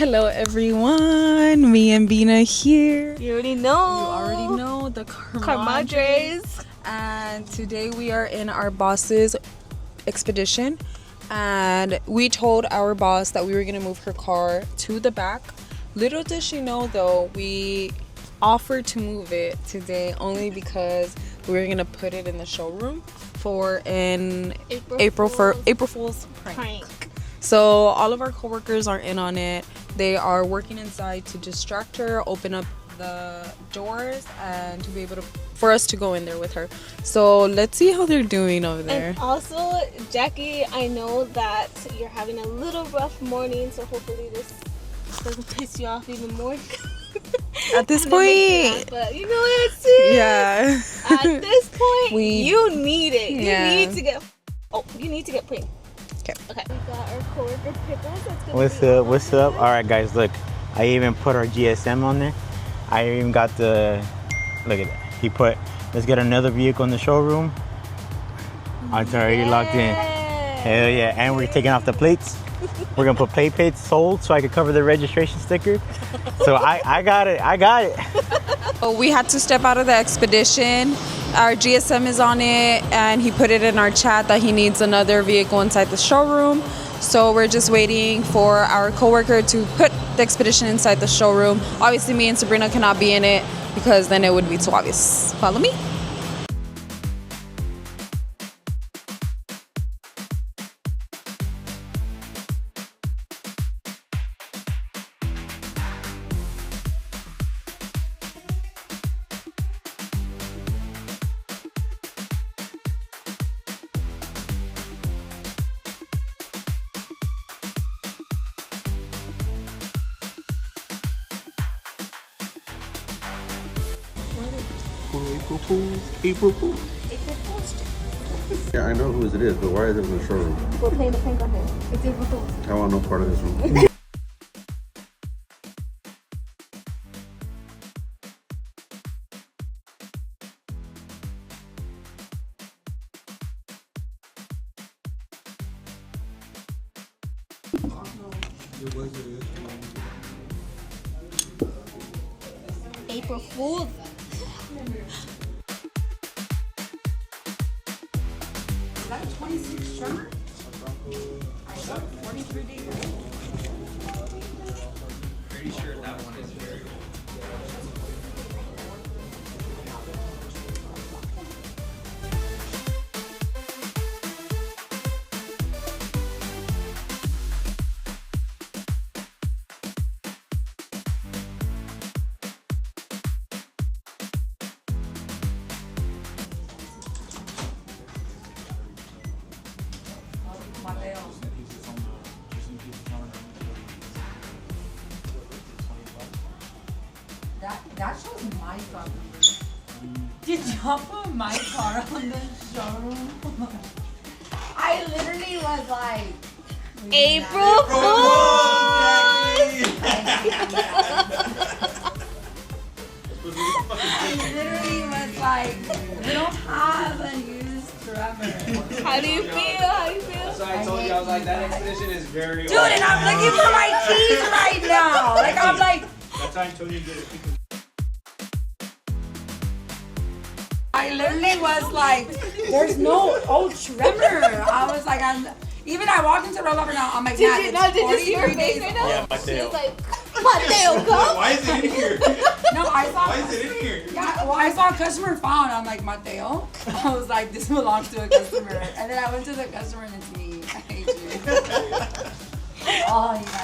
Hello everyone, me and Bina here. You already know. The Carmadres. And today we are in our boss's expedition. And we told our boss that we were gonna move her car to the back. Little does she know though, we offered to move it today only because we were gonna put it in the showroom for an April Fool's prank. So all of our coworkers are in on it. They are working inside to distract her, open up the doors, and to be able to for us to go in there with her. So let's see how they're doing over there. And also, Jackie, I know that you're having a little rough morning, so hopefully this doesn't piss you off even more. At this point, but you know what? Sis? Yeah. At this point, you need it. You need to get pranked. Okay. We got our coworker pickles. What's up? All right, guys, look. I even put our GSM on there. I even got the, look at that. He put, let's get another vehicle in the showroom. It's already locked in. Hell yeah. And we're taking off the plates. We're gonna put plate plates sold so I can cover the registration sticker. So I got it. We had to step out of the expedition. Our GSM is on it, and he put it in our chat that he needs another vehicle inside the showroom. So we're just waiting for our coworker to put the expedition inside the showroom. Obviously, me and Sabrina cannot be in it because then it would be too obvious. Follow me. April Fool. Yeah, I know whose it is, but why is it in the showroom? We're playing the prank on him. It's April Fool's. I want no part of this one. April Fool's. Is that a 26 tremor? I got 43 days. Pretty sure that one is very old. That shows my car. Did y'all put my car on the showroom? I literally was like, April Fool's! I literally was like, we don't have a used tremor. How do you feel? So I told you, I was like, that expedition is very old. Dude, and I'm looking for my keys right now. Like, I'm like, That time Tony did it. I literally was like, there's no old tremor. I was like, I walked into Roll Over now. I'm like, Did you see her face right now? Yeah, She Mateo. was like, Mateo, come. Why is it in here? No, I saw. Why is it in here? Yeah, well, I saw a customer found. I'm like, Mateo. I was like, this belongs to a customer. And then I went to the customer and it's me. I hate you. Oh, yeah.